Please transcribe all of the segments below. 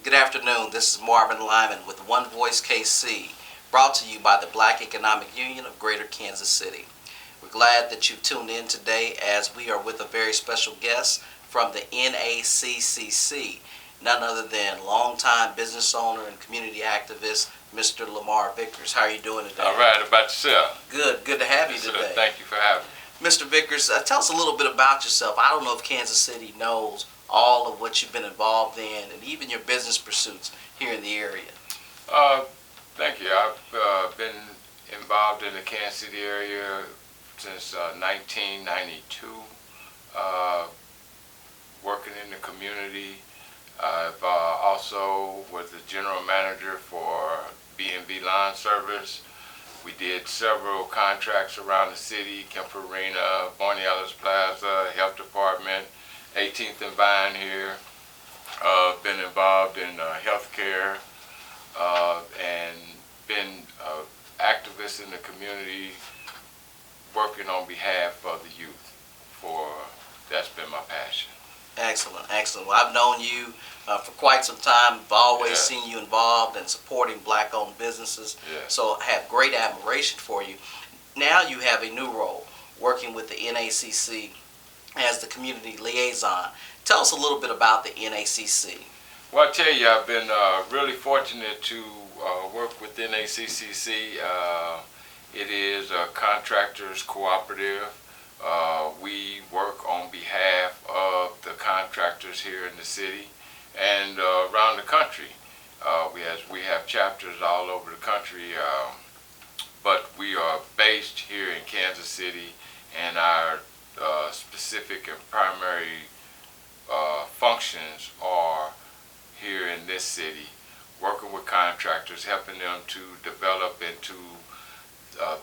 Good afternoon. This is Marvin Lyman with One Voice KC, brought to you by the Black Economic Union of Greater Kansas City. We're glad that you've tuned in today as we are with a very special guest from the NACCC, none other than longtime business owner and community activist, Mr. Lamar Vickers. How are you doing today? All right, about yourself? Good to have you today. Thank you for having me. Mr. Vickers, tell us a little bit about yourself. I don't know if Kansas City knows all of what you've been involved in and even your business pursuits here in the area. Thank you. I've been involved in the Kansas City area since 1992, working in the community. I've also was the general manager for B&B Lawn Service. We did several contracts around the city: Kemper Arena, Barney Ellis Plaza, Health Department, 18th and Vine here. Been involved in healthcare and been activist in the community, working on behalf of the youth. That's been my passion. Excellent, excellent. Well, I've known you for quite some time. I've always seen you involved in supporting black-owned businesses, so I have great admiration for you. Now you have a new role, working with the NACCC as the community liaison. Tell us a little bit about the NACCC. Well, I tell you, I've been really fortunate to work with NACCC. It is a contractors cooperative. We work on behalf of the contractors here in the city and around the country. We have chapters all over the country, but we are based here in Kansas City, and our specific and primary functions are here in this city, working with contractors, helping them to develop into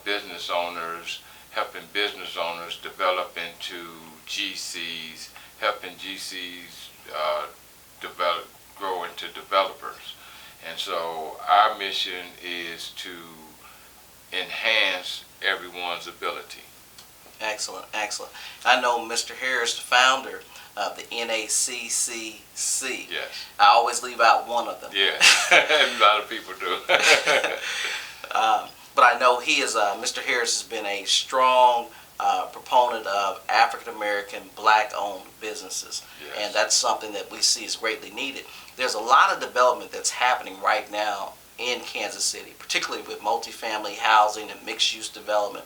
business owners, helping business owners develop into GCs, helping GCs grow into developers. And so our mission is to enhance everyone's ability. Excellent, excellent. I know Mr. Harris, the founder of the NACCC. Yes. I always leave out one of them. Yeah, a lot of people do. But I know Mr. Harris has been a strong proponent of African American black-owned businesses, and that's something that we see is greatly needed. There's a lot of development that's happening right now in Kansas City, particularly with multifamily housing and mixed-use development.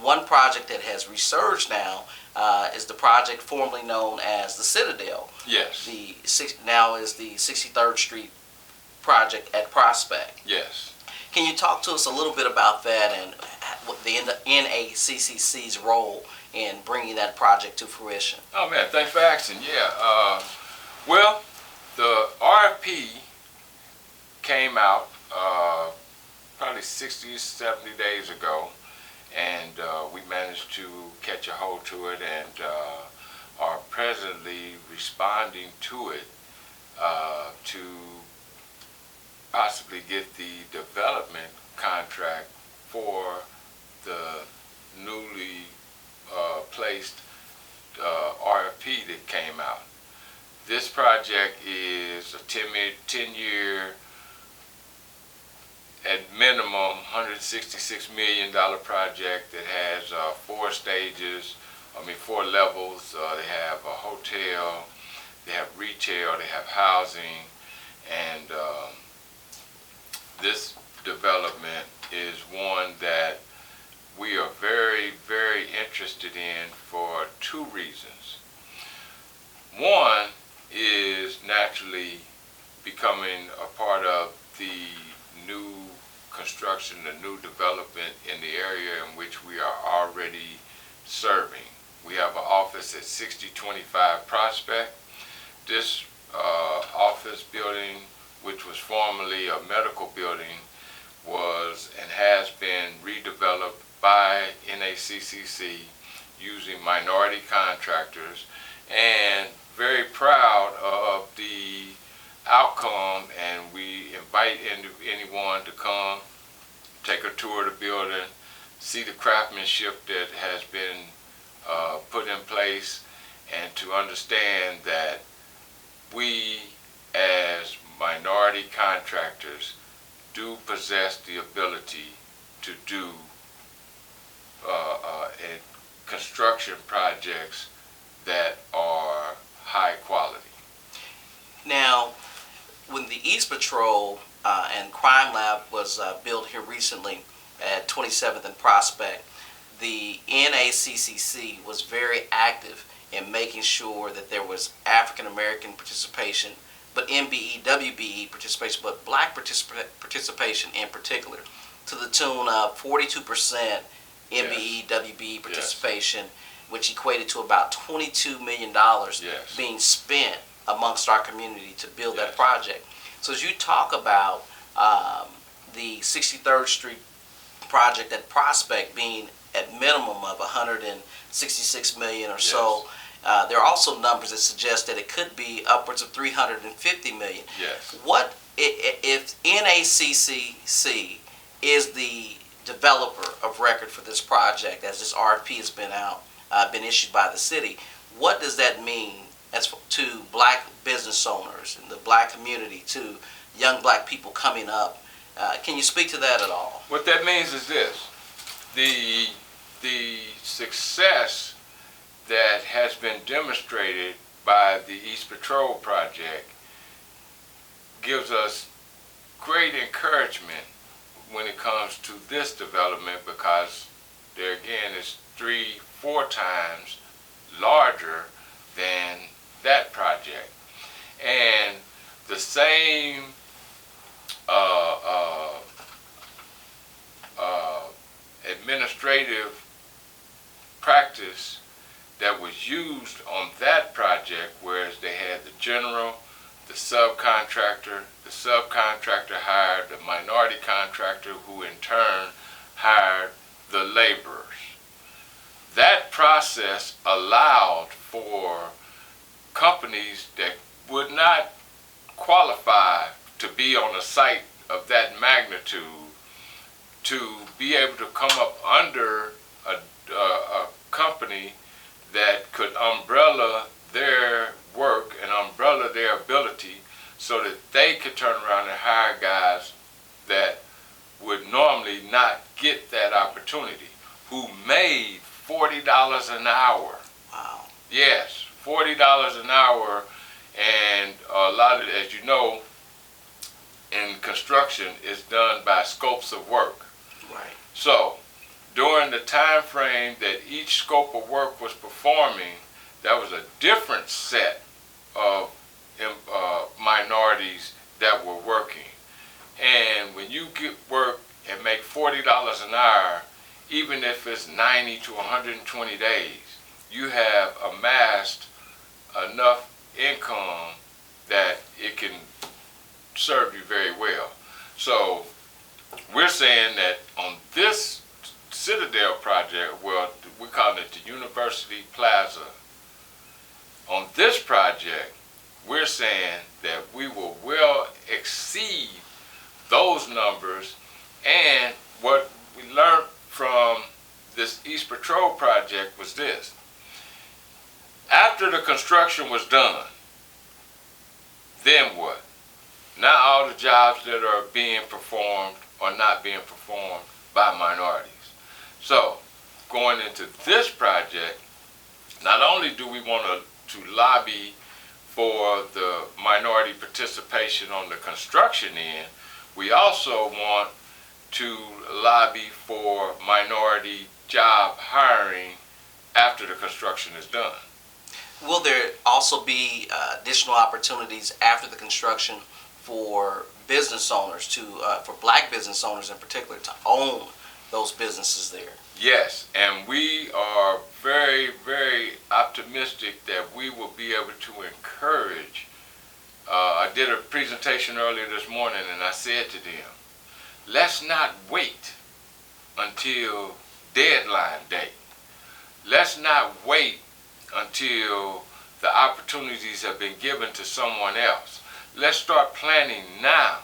One project that has resurged now is the project formerly known as the Citadel. Yes. Now is the 63rd Street project at Prospect. Yes. Can you talk to us a little bit about that and what the NACCC's role in bringing that project to fruition? Oh man, thanks for asking. Yeah. Well, the RFP came out probably 60, 70 days ago, and we managed to catch a hold to it and are presently responding to it to possibly get the development contract for the newly placed RFP that came out. This project is a 10-year, at minimum, $166 million project that has 4 levels. They have a hotel, they have retail, they have housing, and this development is one that we are very, very interested in for 2 reasons. One is naturally becoming a part of the new construction, the new development in the area in which we are already serving. We have an office at 6025 Prospect. This office building, which was formerly a medical building, was and has been redeveloped by NACCC using minority contractors, and very proud of the outcome, and we invite anyone to come, take a tour of the building, see the craftsmanship that has been put in place, and to understand that we as subcontractors do possess the ability to do construction projects that are high quality. Now, when the East Patrol and Crime Lab was built here recently at 27th and Prospect, the NACCC was very active in making sure that there was African American participation, but MBE, WBE participation, but black participation in particular, to the tune of 42% MBE, WBE participation, which equated to about $22 million being spent amongst our community to build that project. So as you talk about the 63rd Street project at Prospect being at minimum of 166 million or so, there are also numbers that suggest that it could be upwards of 350 million. What if NACCC is the developer of record for this project, as this RFP has been issued by the city? What does that mean as to black business owners and the black community, to young black people coming up? Can you speak to that at all? What that means is this: the success that has been demonstrated by the East Patrol project gives us great encouragement when it comes to this development, because there again is 3-4 times larger than that project. And the same administrative practice that was used on that project, whereas they had the general, the subcontractor hired the minority contractor, who in turn hired the laborers. That process allowed for companies that would not qualify to be on a site of that magnitude to be able to come up under a company that could umbrella their work and umbrella their ability, so that they could turn around and hire guys that would normally not get that opportunity, who made $40 an hour. Wow. Yes, $40 an hour. And a lot of, as you know, in construction is done by scopes of work. Right. So during the time frame that each scope of work was performing, that was a different set of minorities that were working. And when you get work and make $40 an hour, even if it's 90 to 120 days, you have amassed enough income that it can serve you very well. So we're saying that on this Citadel project, well, we're calling it the University Plaza. On this project, we're saying that we will well exceed those numbers. And what we learned from this East Patrol project was this: after the construction was done, then what? Not all the jobs that are being performed are not being performed by minorities. So going into this project, not only do we want to lobby for the minority participation on the construction end, we also want to lobby for minority job hiring after the construction is done. Will there also be additional opportunities after the construction for business owners for black business owners in particular, to own those businesses there? Yes, and we are very, very optimistic that we will be able to encourage. I did a presentation earlier this morning, and I said to them, let's not wait until deadline day. Let's not wait until the opportunities have been given to someone else. Let's start planning now.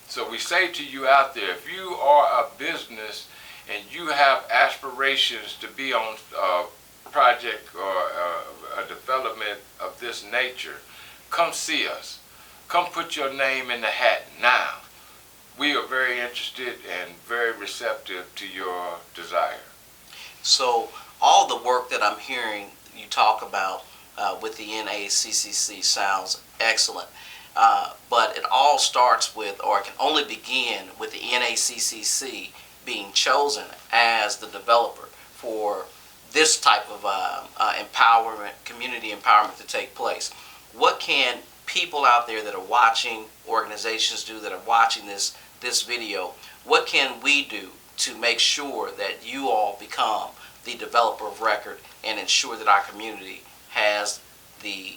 So we say to you out there, if you are a business and you have aspirations to be on a project or a development of this nature, come see us. Come put your name in the hat now. we are very interested and very receptive to your desire. So all the work that I'm hearing you talk about with the NACCC sounds excellent. But it all starts with, or it can only begin with the NACCC being chosen as the developer for this type of empowerment, community empowerment to take place. What can people out there that are watching, organizations do that are watching this video, what can we do to make sure that you all become the developer of record and ensure that our community has the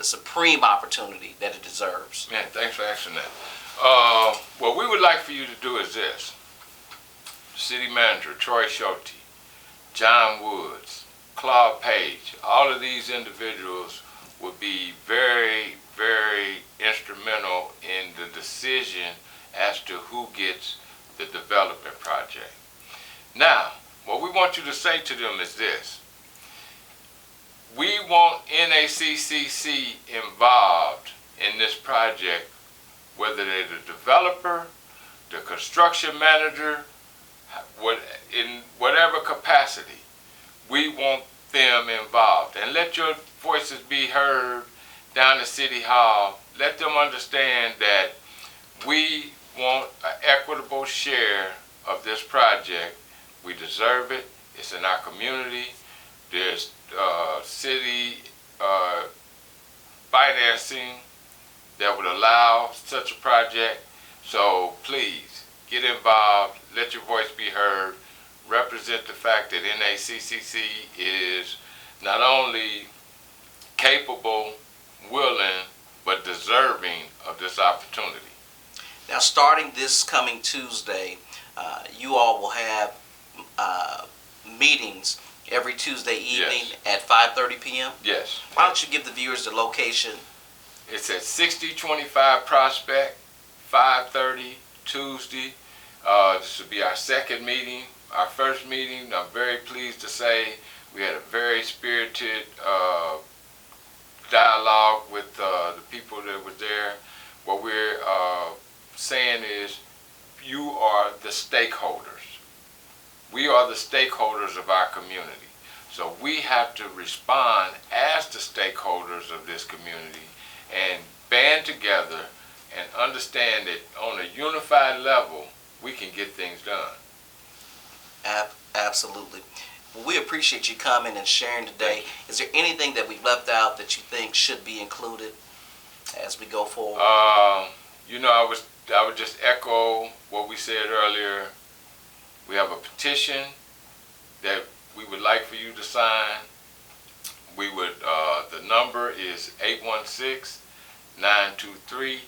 supreme opportunity that it deserves? Man, thanks for asking that. What we would like for you to do is this. City Manager Troy Schulte, John Woods, Claude Page, all of these individuals would be very, very instrumental in the decision as to who gets the development project. Now, what we want you to say to them is this. We want NACCC involved in this project, whether they're the developer, the construction manager, in whatever capacity. We want them involved. And let your voices be heard down at City Hall. Let them understand that we want an equitable share of this project. We deserve it. It's in our community. There's city financing that would allow such a project. So please get involved. Let your voice be heard. Represent the fact that NACCC is not only capable, willing, but deserving of this opportunity. Now, starting this coming Tuesday, you all will have meetings every Tuesday evening at 5:30 p.m.? Yes. Why don't you give the viewers the location? It's at 6025 Prospect, 5:30 Tuesday. This will be our second meeting. Our first meeting, I'm very pleased to say, we had a very spirited dialogue with the people that were there. What we're saying is, you are the stakeholders. We are the stakeholders of our community. So we have to respond as the stakeholders of this community and band together and understand that on a unified level, we can get things done. Absolutely. Well, we appreciate you coming and sharing today. Is there anything that we've left out that you think should be included as we go forward? You know, I would just echo what we said earlier. We have a petition that we would like for you to sign. We would, the number is 816-923-5399.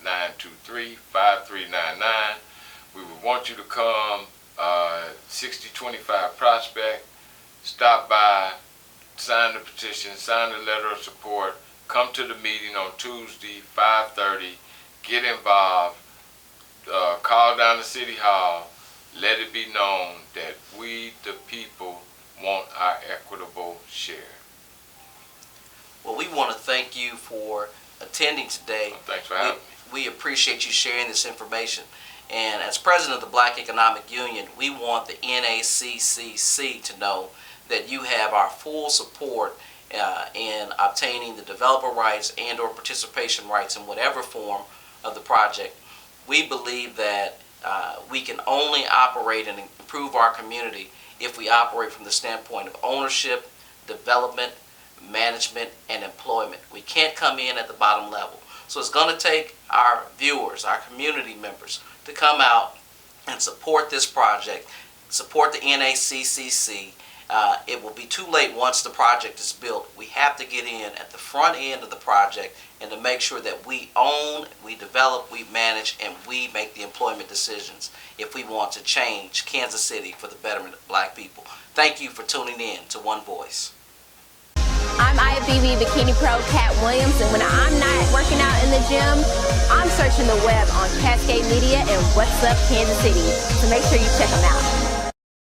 816-923-5399. We would want you to come 6025 Prospect, stop by, sign the petition, sign the letter of support, come to the meeting on Tuesday, 5:30, get involved, call down to City Hall, let it be known that we, the people, want our equitable share. Well, we want to thank you for attending today. Well, thanks for having me. We appreciate you sharing this information. And as president of the Black Economic Union, we want the NACCC to know that you have our full support in obtaining the developer rights and or participation rights in whatever form of the project. We believe that we can only operate and improve our community if we operate from the standpoint of ownership, development, management, and employment. We can't come in at the bottom level. So it's going to take our viewers, our community members, to come out and support this project, support the NACCC. It will be too late once the project is built. We have to get in at the front end of the project and to make sure that we own, we develop, we manage, and we make the employment decisions if we want to change Kansas City for the betterment of black people. Thank you for tuning in to One Voice. I'm IFBB Bikini Pro Cat Williams, and when I'm not working out in the gym, I'm searching the web on Cascade Media and What's Up Kansas City. So make sure you check them out.